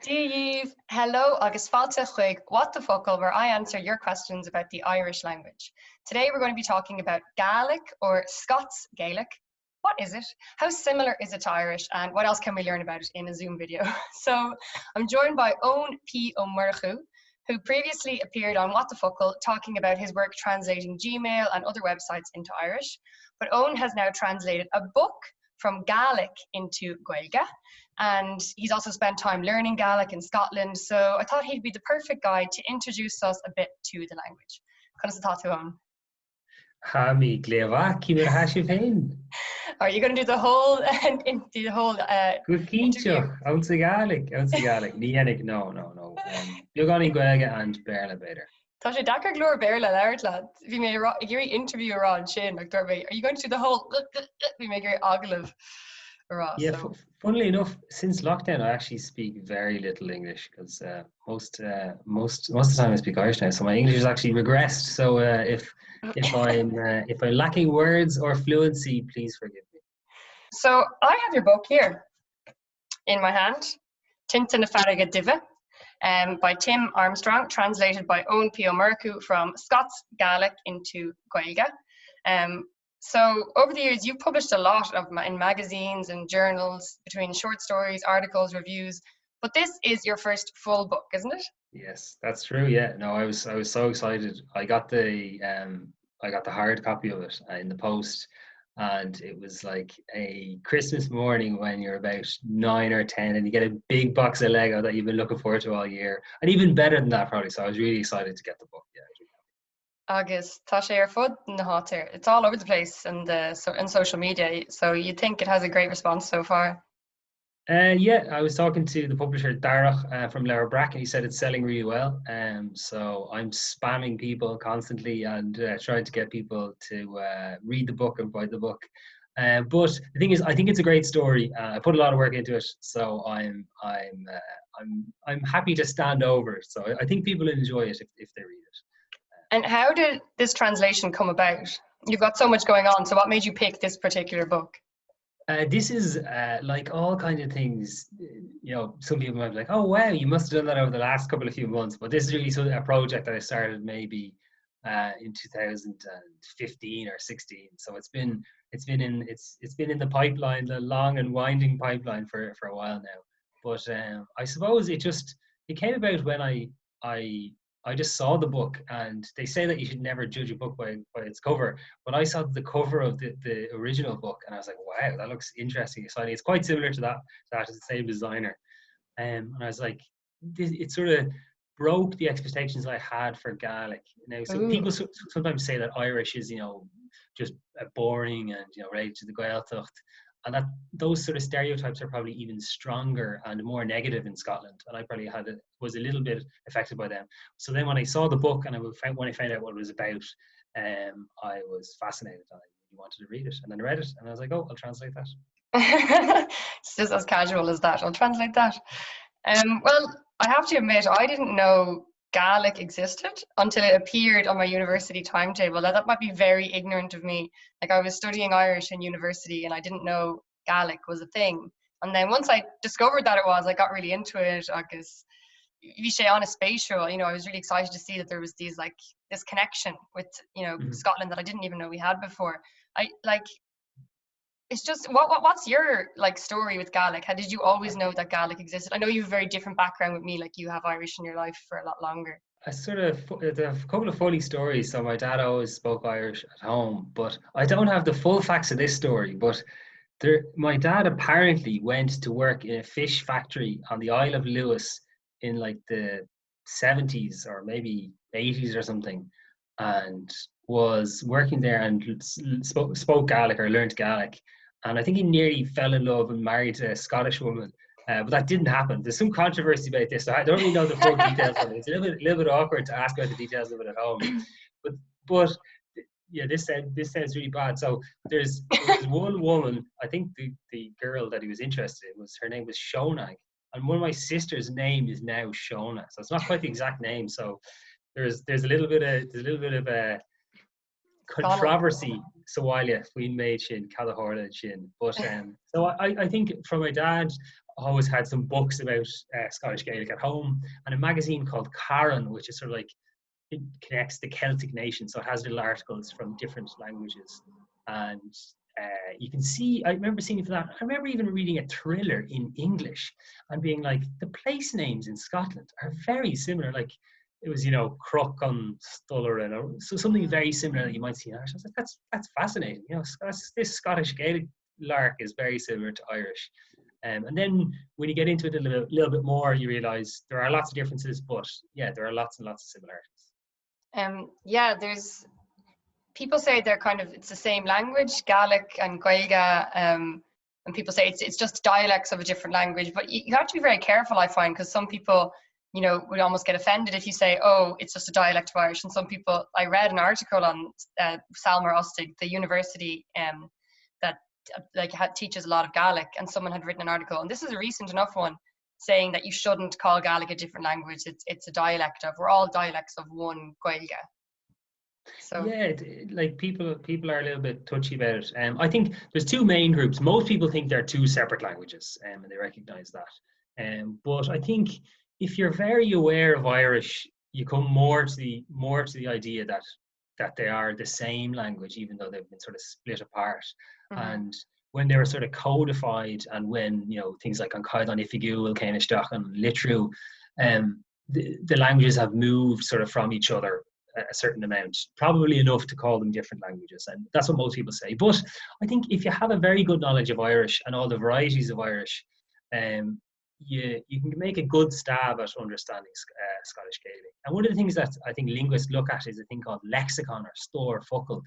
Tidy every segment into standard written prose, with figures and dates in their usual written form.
Duibhe, hello, Agus Val Polito, What the Focal, where I answer your questions about the Irish language. Today we're going to be talking about Gaelic or Scots Gaelic. What is it? How similar is it to Irish? And what else can we learn about it in a Zoom video? So I'm joined by Eoin P. Murchú, who previously appeared on What the Focal talking about his work translating Gmail and other websites into Irish. But Eoin has now translated a book from Gaelic into Gaeilge, and he's also spent time learning Gaelic in Scotland, so I thought he'd be the perfect guy to introduce us a bit to the language. Conas atá tú Eoin? Hami gleva kiver hashifein. Are you going to do the whole Good kincho. Ounce Gaelic. Ní Aodha, no. You're going to Gaeilge and Berla better. Tá sé dachar glór Berla leirt lad. Bhí mé gurí interview around sin like Duibhe. Are you going to do the whole bhí mé gurí agalav around? Yeah, so. Funnily enough, since lockdown I actually speak very little English because most of the time I speak Irish now, so my English has actually regressed. So if I'm lacking words or fluency, please forgive me. So I have your book here in my hand, Tinte na Farraige Duibhe, by Tim Armstrong, translated by Eoin P. Murchú from Scots Gaelic into Gaeilge. So over the years, you've published a lot in magazines and journals, between short stories, articles, reviews. But this is your first full book, isn't it? Yes, that's true. Yeah, no, I was so excited. I got the hard copy of it in the post, and it was like a Christmas morning when you're about 9 or 10, and you get a big box of Lego that you've been looking forward to all year, and even better than that probably. So I was really excited to get the book. Yeah. Agus tá sé ar fud na hátír. It's all over the place in social media, so you think it has a great response so far? Yeah, I was talking to the publisher Darach from Lower Brack, and he said it's selling really well. So I'm spamming people constantly and trying to get people to read the book and buy the book. But the thing is, I think it's a great story. I put a lot of work into it, so I'm happy to stand over. So I think people enjoy it if they read it. And how did this translation come about? You've got so much going on, so what made you pick this particular book? This is like all kinds of things, you know, some people might be like, oh wow, you must have done that over the last few months, but this is really a project that I started maybe in 2015 or 16. So it's been in the pipeline, the long and winding pipeline for a while now. But I suppose it came about when I just saw the book, and they say that you should never judge a book by its cover. But I saw the cover of the original book, and I was like, wow, that looks interesting, exciting. It's quite similar to that. It's the same designer. And I was like, it sort of broke the expectations I had for Gaelic. Now, so people sometimes say that Irish is, you know, just boring and, you know, related to the Gaeltacht. And that those sort of stereotypes are probably even stronger and more negative in Scotland. And I probably was a little bit affected by them. So then when I saw the book and when I found out what it was about, I was fascinated. I wanted to read it. And then I read it and I was like, oh, I'll translate that. It's just as casual as that. I'll translate that. Well, I have to admit, I didn't know Gaelic existed until it appeared on my university timetable. That might be very ignorant of me. Like, I was studying Irish in university and I didn't know Gaelic was a thing. And then once I discovered that it was, I got really into it. Because on a spatial, you know, I was really excited to see that there was this connection with, you know, Scotland that I didn't even know we had before. It's just, what's your story with Gaelic? How did you always know that Gaelic existed? I know you have a very different background with me, like you have Irish in your life for a lot longer. I a couple of funny stories. So my dad always spoke Irish at home, but I don't have the full facts of this story. But my dad apparently went to work in a fish factory on the Isle of Lewis in like the 70s or maybe 80s or something, and was working there and spoke Gaelic or learned Gaelic. And I think he nearly fell in love and married a Scottish woman, but that didn't happen. There's some controversy about this, so I don't really know the full details of it. It's a little bit awkward to ask about the details of it at home. But yeah, this sounds really bad. So there's one woman, I think the girl that he was interested in her name was Shonag, and one of my sister's name is now Shona. So it's not quite the exact name. So there's a little bit of a controversy Sawalia Queen Maid Shin, Calahorla Shin. But so I think from my dad, always had some books about Scottish Gaelic at home, and a magazine called Caran, which is sort of like, it connects the Celtic nations, so it has little articles from different languages. And you can see, I remember seeing it for that. I remember even reading a thriller in English and being like, the place names in Scotland are very similar. Like, it was, Croc on Stuller, and so something very similar that you might see in Irish. I was like, that's fascinating. This Scottish Gaelic lark is very similar to Irish. And then when you get into it a little bit more, you realise there are lots of differences, but yeah, there are lots and lots of similarities. There's people say they're it's the same language, Gaelic and Gaeilge, and people say it's just dialects of a different language. But you have to be very careful, I find, because some people, would almost get offended if you say, oh, it's just a dialect of Irish. And some people, I read an article on Sabhal Mòr Ostaig, the university that teaches a lot of Gaelic, and someone had written an article, and this is a recent enough one, saying that you shouldn't call Gaelic a different language. It's a dialect of, we're all dialects of one Gaeilge. So yeah, like people are a little bit touchy about it. I think there's two main groups. Most people think they're two separate languages, and they recognise that. But I think if you're very aware of Irish, you come more to the idea that they are the same language, even though they've been sort of split apart. Mm-hmm. And when they were sort of codified, and when things like an Caidán Ifigúil, Céinisteach and Litriú, the languages have moved sort of from each other a certain amount, probably enough to call them different languages, and that's what most people say. But I think if you have a very good knowledge of Irish and all the varieties of Irish, you can make a good stab at understanding Scottish Gaelic. And one of the things that I think linguists look at is a thing called lexicon or store focal.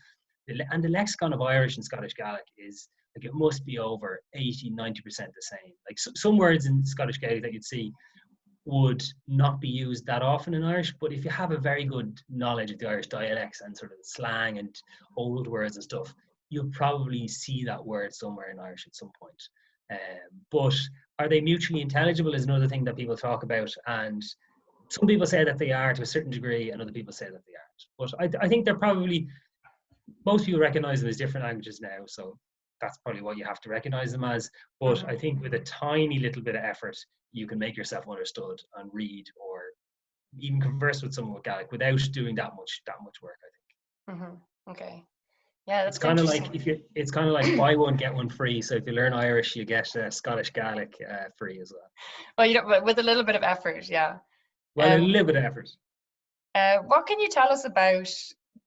And the lexicon of Irish and Scottish Gaelic is like, it must be over 80-90% the same. Like some words in Scottish Gaelic that you'd see would not be used that often in Irish, but if you have a very good knowledge of the Irish dialects and sort of slang and old words and stuff, you'll probably see that word somewhere in Irish at some point. But are they mutually intelligible is another thing that people talk about, and some people say that they are to a certain degree, and other people say that they aren't. But I think they're probably, most people recognize them as different languages now, so that's probably what you have to recognize them as. But I think with a tiny little bit of effort, you can make yourself understood and read, or even converse with someone with Gaelic without doing that much work, I think. Mm-hmm. Okay. Yeah, that's kind of like it's kind of like buy one get one free. So if you learn Irish, you get Scottish Gaelic free as well. Well, with a little bit of effort, yeah. Well, a little bit of effort. What can you tell us about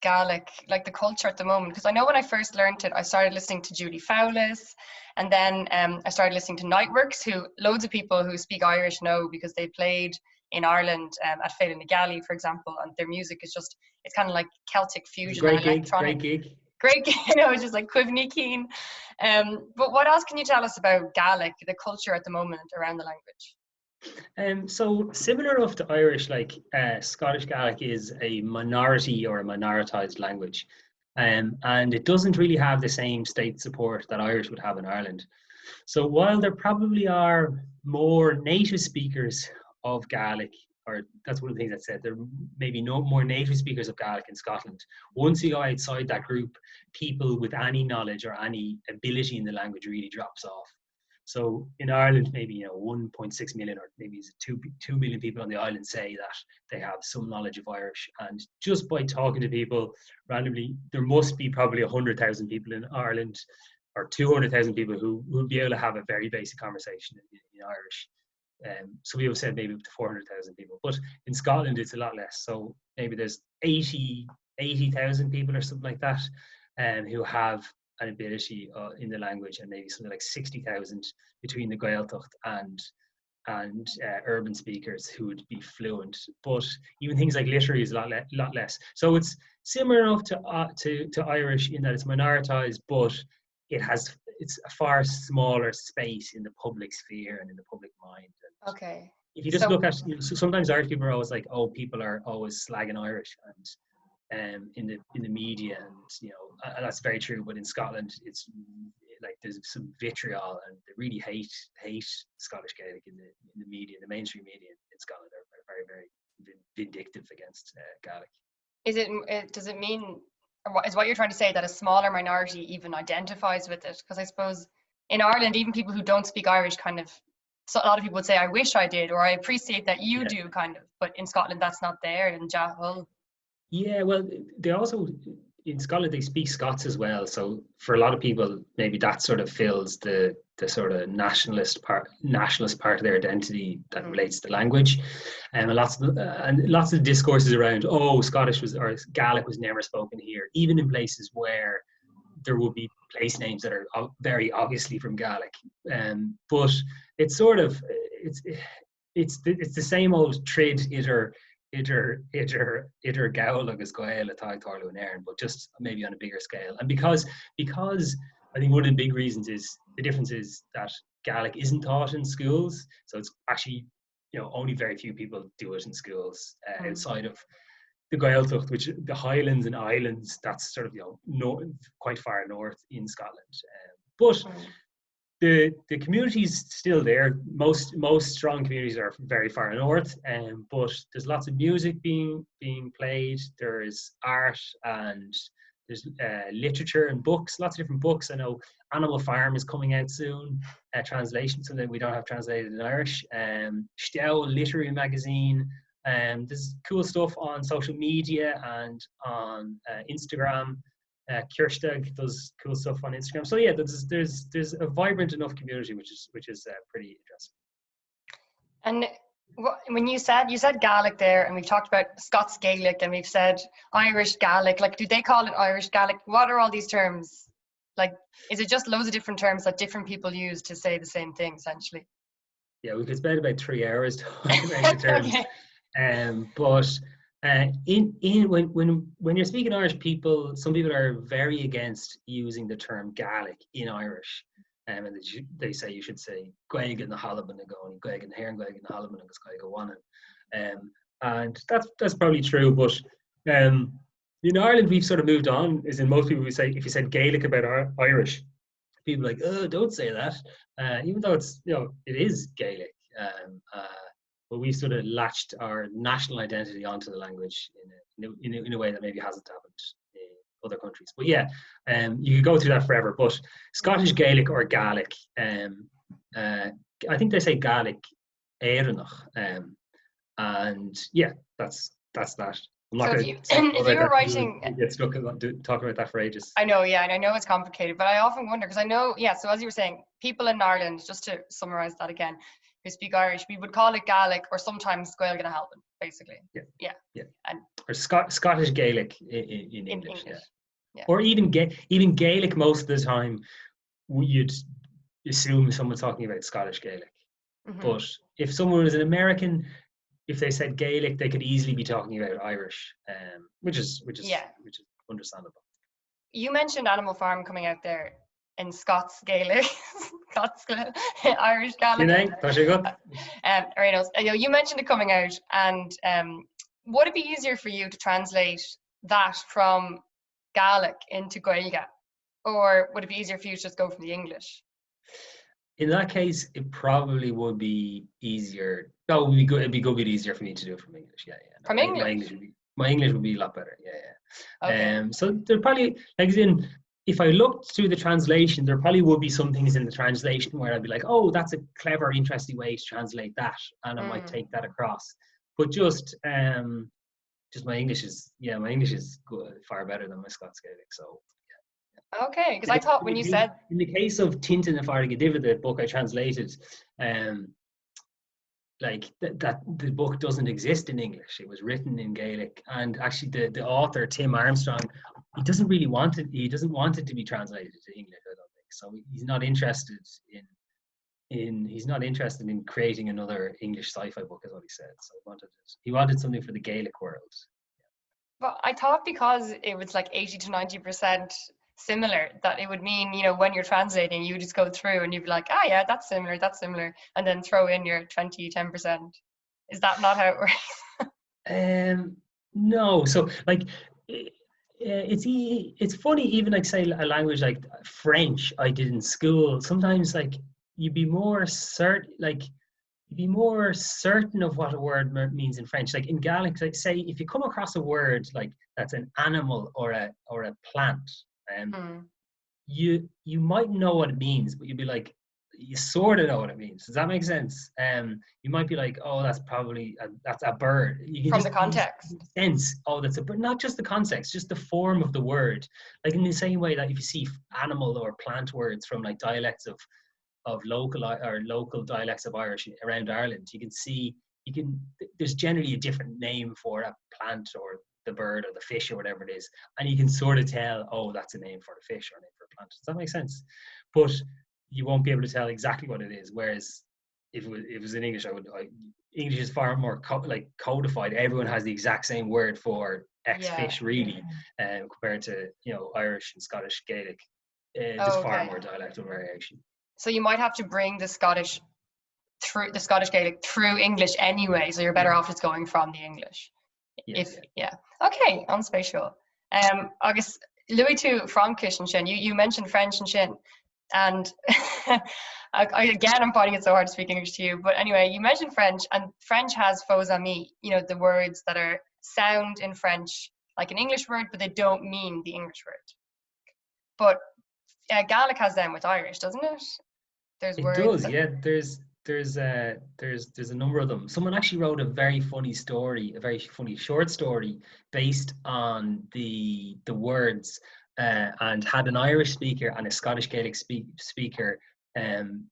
Gaelic, like the culture at the moment? Because I know when I first learned it, I started listening to Judy Fowlis, and then I started listening to Nightworks, who loads of people who speak Irish know, because they played in Ireland at Féile na Gealaí, for example, and their music is just, it's kind of like Celtic fusion and electronic. Great gig, just like Cuimhní Keen. But what else can you tell us about Gaelic, the culture at the moment around the language? So similar enough to Irish, like Scottish Gaelic is a minority or a minoritized language, and it doesn't really have the same state support that Irish would have in Ireland. So while there probably are more native speakers of Gaelic, or that's one of the things that said, there may be no more native speakers of Gaelic in Scotland. Once you go outside that group, people with any knowledge or any ability in the language really drops off. So in Ireland, maybe 1.6 million, or maybe 2 million people on the island say that they have some knowledge of Irish. And just by talking to people randomly, there must be probably 100,000 people in Ireland, or 200,000 people who will be able to have a very basic conversation in Irish. So we have said maybe up to 400,000 people, but in Scotland it's a lot less. So maybe there's 80,000 people or something like that, who have an ability in the language, and maybe something like 60,000 between the Gaeltacht and urban speakers who would be fluent. But even things like literary is a lot less. So it's similar enough to Irish in that it's minoritized, but it's a far smaller space in the public sphere and in the public mind. And okay. If you just look at, sometimes Irish people are always like, oh, people are always slagging Irish and in the media, and and that's very true. But in Scotland, it's like there's some vitriol, and they really hate Scottish Gaelic in the media, the mainstream media in Scotland are very, very vindictive against Gaelic. Does it mean, is what you're trying to say, that a smaller minority even identifies with it? Because I suppose in Ireland, even people who don't speak Irish kind of so a lot of people would say, I wish I did, or I appreciate that you do, kind of. But in Scotland, that's not there. In Jahul. Yeah, well, they also, in Scotland, they speak Scots as well. So for a lot of people, maybe that sort of fills the sort of nationalist part of their identity that relates to language. And lots of discourses around, Scottish or Gaelic was never spoken here, even in places where there will be place names that are very obviously from Gaelic. But it's sort of it's the same old trid idir Gaeilge agus Gaeilge Táig Tarlú in Éireann, but just maybe on a bigger scale. And because I think one of the big reasons is the difference is that Gaelic isn't taught in schools, so it's actually only very few people do it in schools outside of the Gaeltacht, which the Highlands and Islands, that's sort of quite far north in Scotland. But the community's still there. Most strong communities are very far north, but there's lots of music being played. There's art and there's literature and books, lots of different books. I know Animal Farm is coming out soon, translation, something we don't have translated in Irish. Steaua literary magazine. There's cool stuff on social media and on Instagram. Kirstag does cool stuff on Instagram. So yeah, there's a vibrant enough community, which is pretty interesting. And when you said Gaelic there, and we've talked about Scots Gaelic, and we've said Irish Gaelic, like, do they call it Irish Gaelic? What are all these terms? Like, is it just loads of different terms that different people use to say the same thing, essentially? Yeah, we could spend about 3 hours talking about the terms. Okay. But when you're speaking Irish, some people are very against using the term Gaelic in Irish, and they say you should say Gaeilge na Halban na Goni, Gaeilge na Héireann, Gaeilge na Halban agus Gaeilge Wanan. And that's probably true, but in Ireland we've sort of moved on. As in, most people, if you said Gaelic about Irish, people are like, oh, don't say that, even though it's it is Gaelic. But we sort of latched our national identity onto the language in a way that maybe hasn't happened in other countries. But yeah, you could go through that forever. But Scottish Gaelic or Gaelic, I think they say Gaelic Éireannach, and yeah, that's that. I'm not going to. If you were writing, get stuck talking about that for ages. I know, yeah, and I know it's complicated, but I often wonder, because I know, yeah. So as you were saying, people in Ireland, just to summarize that again, who speak Irish, we would call it Gaelic, or sometimes Gaeilge na Halban, basically. Yeah. And or Scottish Gaelic in English. Yeah. Or even Gaelic most of the time, you'd assume someone's talking about Scottish Gaelic. Mm-hmm. But if someone was an American, if they said Gaelic, they could easily be talking about Irish, which is understandable. You mentioned Animal Farm coming out there in Scots Gaelic, Irish Gaelic. You mentioned it coming out, and would it be easier for you to translate that from Gaelic into Gaeilge, or would it be easier for you to just go from the English? In that case, it probably would be easier. No, it would be good. It'd be a good bit easier for me to do it from English. Yeah. No, from English? My English would be a lot better. Yeah. Okay. So there probably, if I looked through the translation, there probably would be some things in the translation where I'd be like, oh, that's a clever, interesting way to translate that, and I might take that across. But just my English is good, far better than my Scots Gaelic. So. Okay, because I thought when you said, in the case of Tinte na Farraige, the book I translated, like that the book doesn't exist in English. It was written in Gaelic, and actually the author, Tim Armstrong, he doesn't want it to be translated to English, I don't think. So he's not interested in creating another English sci-fi book, is what he said. So he wanted something for the Gaelic world. But I thought because it was like 80 to 90% similar, that it would mean, when you're translating, you just go through and you'd be like, yeah, that's similar, and then throw in your 10%. Is that not how it works? No. So like, it's funny, even like say a language like French I did in school, sometimes like you'd be more certain of what a word means in French. Like in Gaelic, like say if you come across a word like that's an animal or a plant, you might know what it means, but you'd be like, you sort of know what it means. Does that make sense? You might be like, oh, that's probably that's a bird. You can From just the context. sense, oh, that's a bird. Not just the context, just the form of the word. Like in the same way that if you see animal or plant words from like dialects of local dialects of Irish around Ireland, there's generally a different name for a plant or the bird or the fish or whatever it is, and you can sort of tell, oh, that's a name for a fish or a name for a plant. Does that make sense? But you won't be able to tell exactly what it is. Whereas if it was in English, English is far more codified. Everyone has the exact same word for X fish, really, compared to Irish and Scottish Gaelic. There's far more dialectal variation. So you might have to bring the Scottish Gaelic through English anyway. So you're better off just going from the English. Okay, on spatial. Agus Louis too from Kish and Shin. You mentioned French and Shin. And I'm finding it so hard to speak English to you. But anyway, you mentioned French, and French has faux amis, the words that are sound in French like an English word, but they don't mean the English word. But Gaelic has them with Irish, doesn't it? There's words. It does, yeah. There's a number of them. Someone actually wrote a very funny short story based on the words. And had an Irish speaker and a Scottish Gaelic speaker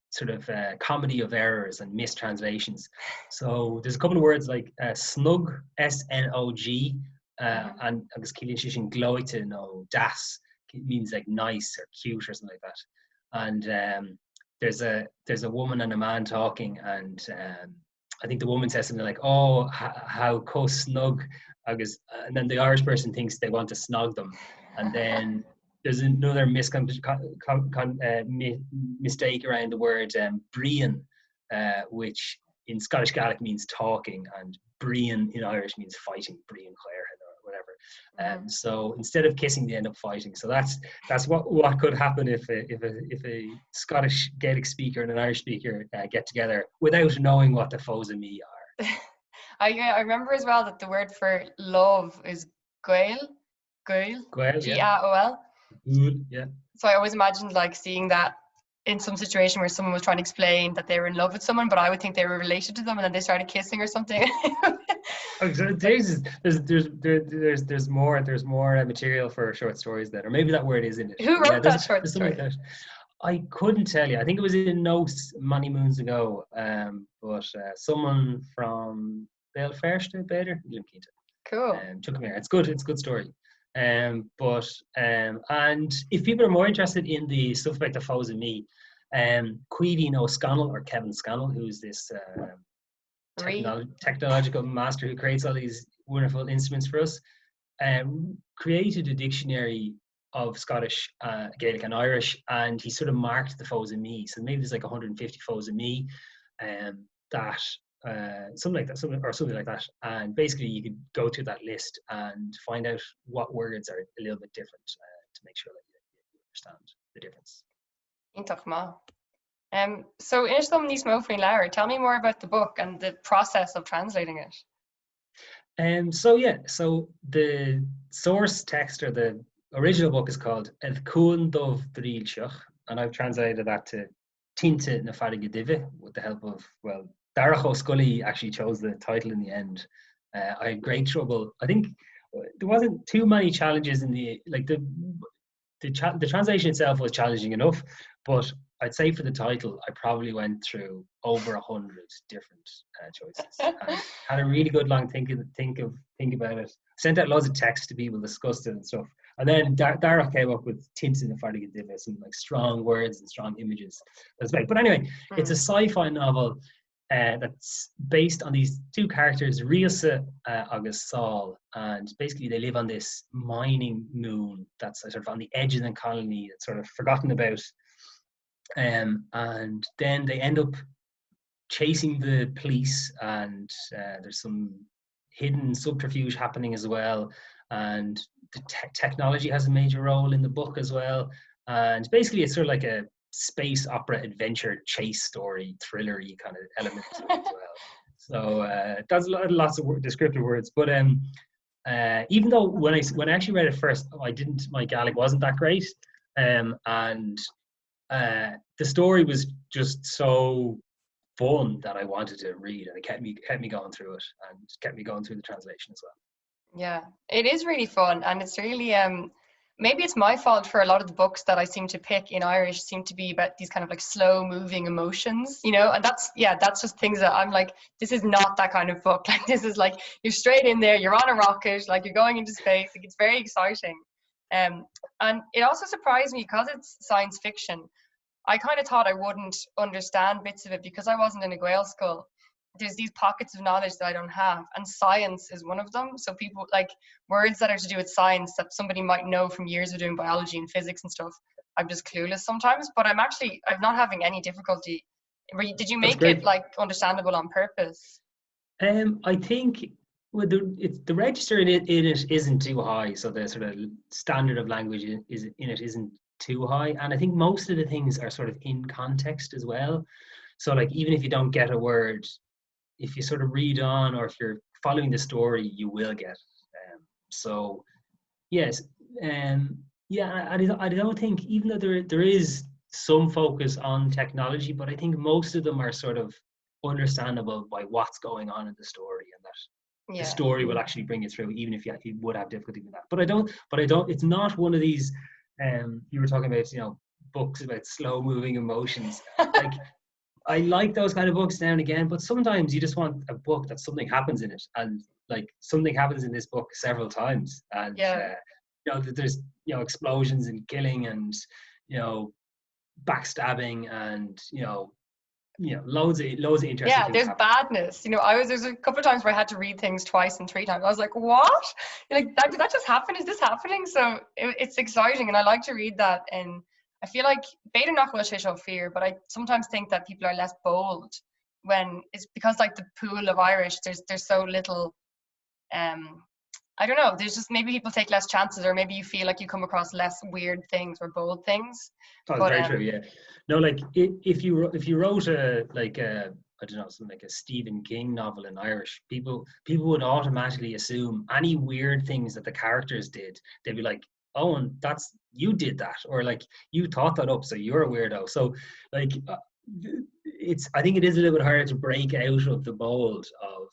sort of comedy of errors and mistranslations. So there's a couple of words like snug, S-N-O-G, and agus Cillian Shishin gloite no das. It means like nice or cute or something like that. And there's a woman and a man talking, and I think the woman says something like, "Oh, how co snug," agus, and then the Irish person thinks they want to snog them. And then there's another mistake around the word brian, which in Scottish Gaelic means talking, and brian in Irish means fighting, brian clare or whatever. So instead of kissing, they end up fighting. So that's what could happen if a Scottish Gaelic speaker and an Irish speaker get together without knowing what the foes of me are. I remember as well that the word for love is Gael. G-A-O-L. Yeah. So I always imagined like seeing that in some situation where someone was trying to explain that they were in love with someone, but I would think they were related to them, and then they started kissing or something. There's more material for short stories then, or maybe that word is in it. Who wrote that short story? Like that. I couldn't tell you. I think it was in notes many moons ago. But someone from Belfast, Bader, cool. Took me here. It's good. It's a good story. And if people are more interested in the stuff about the foes and me, Cuivine O'Scannell, or Kevin Scannell, who's this technological master who creates all these wonderful instruments for us, created a dictionary of Scottish, Gaelic and Irish, and he sort of marked the foes and me. So maybe there's like 150 foes and me, that something like that, and basically you could go to that list and find out what words are a little bit different, to make sure that you understand the difference. So is them níos mó faoin leabhar. Tell me more about the book and the process of translating it. So the source text, or the original book, is called Ed Cún Dubh Dríilseach, and I've translated that to Tinte na Farraige with the help of, Darach O'Scully actually chose the title in the end. I had great trouble. I think there wasn't too many challenges in the translation itself was challenging enough, but I'd say for the title, I probably went through over 100 different choices. And had a really good long think about it. Sent out loads of texts to people, discussed it and stuff. And then Darach came up with Tinte na Farraige, some like strong words and strong images. But anyway, it's a sci-fi novel. That's based on these two characters, Riasa agus Saul, and basically they live on this mining moon that's sort of on the edge of the colony. It's sort of forgotten about, and then they end up chasing the police, and there's some hidden subterfuge happening as well, and the technology has a major role in the book as well. And basically it's sort of like a space opera adventure chase story, thriller-y kind of element to it as well. So that's lots of descriptive words. But even though when I actually read it first, my Gaelic wasn't that great, and the story was just so fun that I wanted to read, and it kept me going through it, and kept me going through the translation as well. Yeah, it is really fun, and it's really maybe it's my fault for a lot of the books that I seem to pick in Irish seem to be about these kind of like slow moving emotions, you know, and that's just things that I'm like, this is not that kind of book. Like, this is like, you're straight in there, you're on a rocket, like you're going into space, like it's very exciting. And it also surprised me because it's science fiction. I kind of thought I wouldn't understand bits of it because I wasn't in a Gael school. There's these pockets of knowledge that I don't have, and science is one of them. So people, like, words that are to do with science that somebody might know from years of doing biology and physics and stuff, I'm just clueless sometimes, but I'm not having any difficulty. Did you make it like understandable on purpose? I think with the register in it isn't too high, so the sort of standard of language isn't too high, and I think most of the things are sort of in context as well. So like, even if you don't get a word, if you sort of read on, or if you're following the story, you will get it. So yes, yeah, I don't think, even though there is some focus on technology, but I think most of them are sort of understandable by what's going on in the story, and that the story will actually bring you through, even if you would have difficulty with that. But I don't. It's not one of these. You were talking about, you know, books about slow moving emotions. Like, I like those kind of books now and again, but sometimes you just want a book that something happens in it, and like something happens in this book several times, and you know, there's, you know, explosions and killing, and, you know, backstabbing, and you know loads of interesting things there's happen. badness, you know. There's a couple of times where I had to read things twice and three times. I was like, what? Like, did that just happen? Is this happening? So it's exciting, and I like to read that. And I feel like Beta Nachwell fear, but I sometimes think that people are less bold when it's because, like, the pool of Irish, there's so little, I don't know, there's just, maybe people take less chances, or maybe you feel like you come across less weird things or bold things. That's very true, yeah. No, like, if you wrote I don't know, something like a Stephen King novel in Irish, people would automatically assume any weird things that the characters did. They'd be like, oh, and you did that, or like, you thought that up, so you're a weirdo. So like, I think it is a little bit harder to break out of the mold of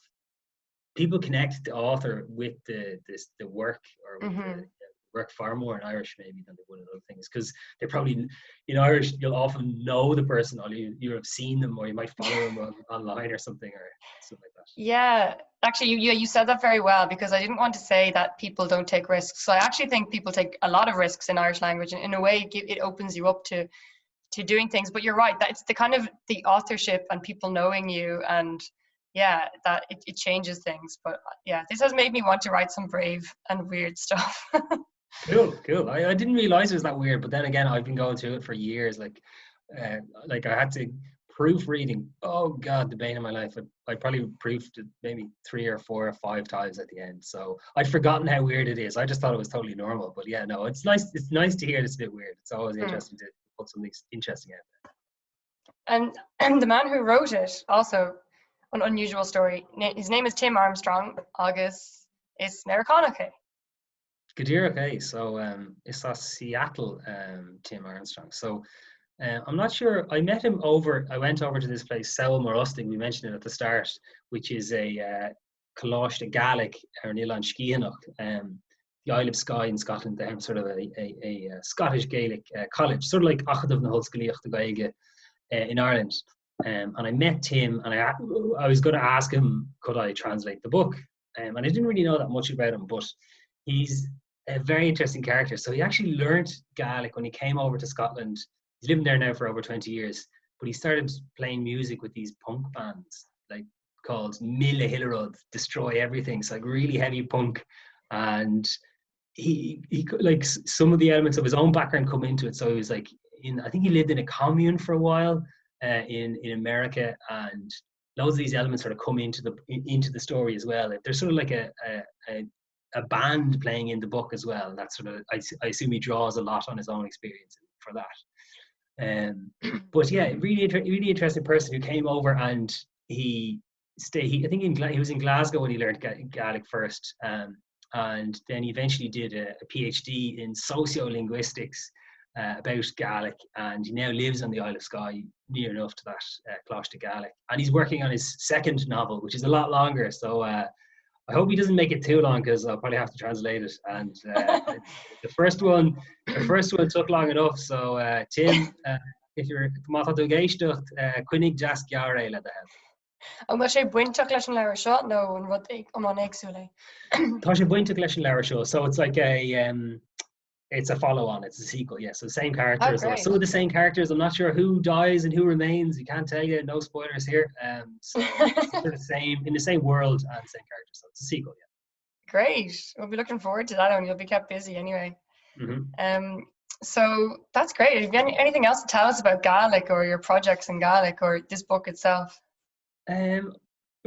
people connect the author with the work, or with the work far more in Irish maybe than they would in other things, because they probably, in Irish, you'll often know the person, or you have seen them, or you might follow them online or something, or something like that. Yeah, actually, you said that very well, because I didn't want to say that people don't take risks. So I actually think people take a lot of risks in Irish language, and in a way it opens you up to doing things. But you're right, that it's the kind of the authorship and people knowing you, and that it changes things. But this has made me want to write some brave and weird stuff. Cool. I didn't realize it was that weird, but then again, I've been going through it for years. Like I had to proofreading. Oh God, the bane of my life. I probably proofed it maybe 3 or 4 or 5 times at the end. So I'd forgotten how weird it is. I just thought it was totally normal. But yeah, no, it's nice. It's nice to hear it's a bit weird. It's always interesting to put something interesting out there. And the man who wrote it, also an unusual story. His name is Tim Armstrong. Agus is Americanache. Gàidhlig, so it's a Seattle Tim Armstrong. So I'm not sure. I met him I went over to this place, Sabhal Mòr Ostaig, we mentioned it at the start, which is a Colmán Mac Séalaigh ar Nílan Scianach, the Isle of Skye in Scotland. They have sort of a Scottish Gaelic college, sort of like Achadamh na Hoscaíocht the Gaeilge in Ireland. And I met Tim, and I was going to ask him, could I translate the book? And I didn't really know that much about him, but he's a very interesting character. So he actually learned Gaelic when he came over to Scotland. He's living there now for over 20 years, but he started playing music with these punk bands, like, called Mícheál Mac, Destroy Everything. It's like really heavy punk, and he like, some of the elements of his own background come into it. So he was like, I think he lived in a commune for a while in America, and loads of these elements sort of come into the story as well. There's sort of like a band playing in the book as well, and that's sort of, I assume he draws a lot on his own experience for that. But yeah, really interesting person who came over, and I think he was in Glasgow when he learned Gaelic first, and then he eventually did a PhD in sociolinguistics, about Gaelic, and he now lives on the Isle of Skye, near enough to that Cloiste Gaelic. And he's working on his second novel, which is a lot longer. So I hope he doesn't make it too long, because I'll probably have to translate it. And the first one took long enough. So Tim, if you're mátha do géisteacht, cuinig deas gearra le dheith. And was sé buinteach leis an leabhar seo nó an rud ag an éagsúla? Tá sé buinteach leis an leabhar seo. So it's like it's a follow-on. It's a sequel. Yeah. So same characters, or some of the same characters. I'm not sure who dies and who remains. You can't tell you. No spoilers here. So it's sort of in the same world and same characters. So it's a sequel. Yeah. Great. We'll be looking forward to that, and you'll be kept busy anyway. Mm-hmm. So that's great. Have you anything else to tell us about Gaelic or your projects in Gaelic or this book itself? I'm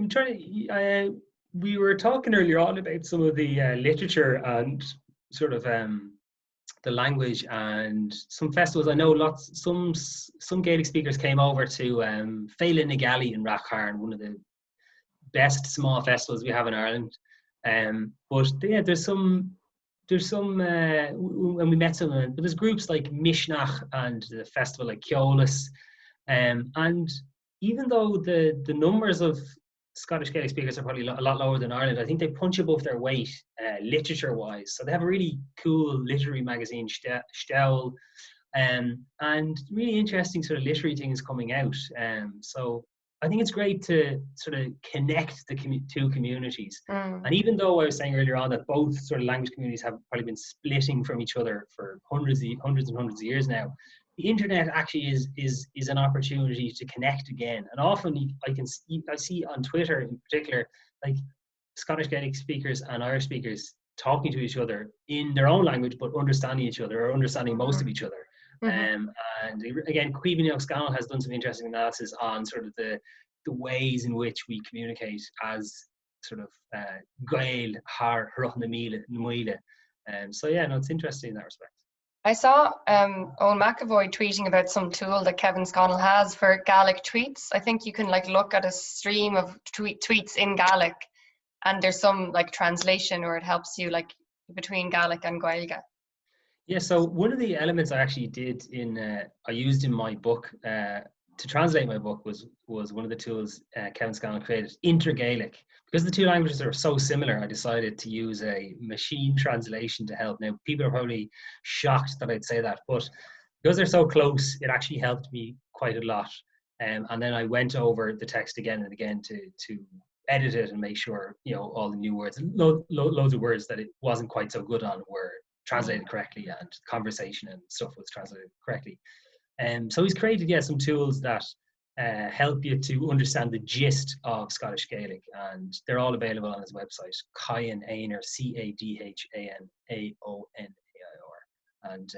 trying to. We were talking earlier on about some of the literature and sort of the language and some festivals. I know some Gaelic speakers came over to Féile na Gaillimh in Rathcarn, one of the best small festivals we have in Ireland. But yeah, there's some when we met some, but there's groups like Mishnach and the festival like Ceolas, and even though the numbers of Scottish Gaelic speakers are probably a lot lower than Ireland, I think they punch above their weight literature-wise. So they have a really cool literary magazine, Stel, and really interesting sort of literary things coming out. So I think it's great to sort of connect the two communities. And even though I was saying earlier on that both sort of language communities have probably been splitting from each other for hundreds and hundreds of years now, the internet actually is an opportunity to connect again. And often I see on Twitter in particular, like Scottish Gaelic speakers and Irish speakers talking to each other in their own language, but understanding each other, or understanding most of each other. And again, Buíochas le Foras has done some interesting analysis on sort of the ways in which we communicate as sort of Gael, Har, Eimíle Ní Mhaoilriain. So yeah, no, it's interesting in that respect. I saw Eoin McEvoy tweeting about some tool that Kevin Scannell has for Gaelic tweets. I think you can like look at a stream of tweets in Gaelic, and there's some like translation, or it helps you like between Gaelic and Gaeilge. Yeah, so one of the elements I actually did I used in my book to translate my book was one of the tools Kevin Scannell created, Intergaelic. Because the two languages are so similar, I decided to use a machine translation to help. Now, people are probably shocked that I'd say that, but because they're so close, it actually helped me quite a lot. And then I went over the text again and again to edit it and make sure, all the new words, loads of words that it wasn't quite so good on were translated correctly, and conversation and stuff was translated correctly. So he's created, some tools that help you to understand the gist of Scottish Gaelic, and they're all available on his website, Cadhan Aonair, CADHANAONAIR. And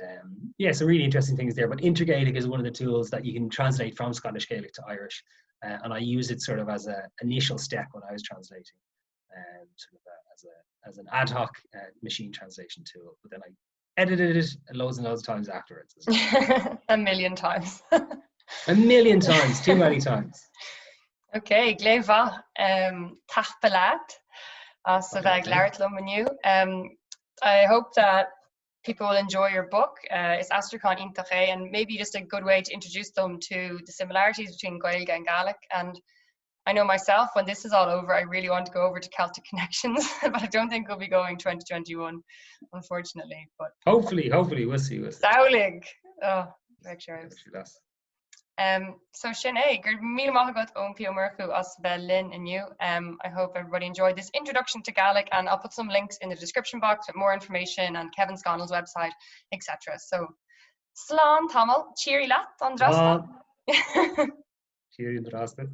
some really interesting things there. But Intergaelic is one of the tools that you can translate from Scottish Gaelic to Irish, and I use it sort of as an initial step when I was translating, as an ad hoc machine translation tool. But then I edited it loads and loads of times afterwards. A million times. A million times, too many times. Okay, Gléva, Tachpalat, as the I hope that people will enjoy your book. It's Astrachan Intache, and maybe just a good way to introduce them to the similarities between Gaeilge and Gaelic. And I know myself, when this is all over, I really want to go over to Celtic Connections, but I don't think we'll be going 2021, unfortunately. But hopefully, we'll see. Saulig. Oh, very sure. So Sinead, gur míle maith agat ón Pio Murchú as bheith linn inniu. I hope everybody enjoyed this introduction to Gaelic, and I'll put some links in the description box with more information and Kevin Scannell's website, etc. So, Slán Tamil, cheery lat, an drasta. Cheery drasta.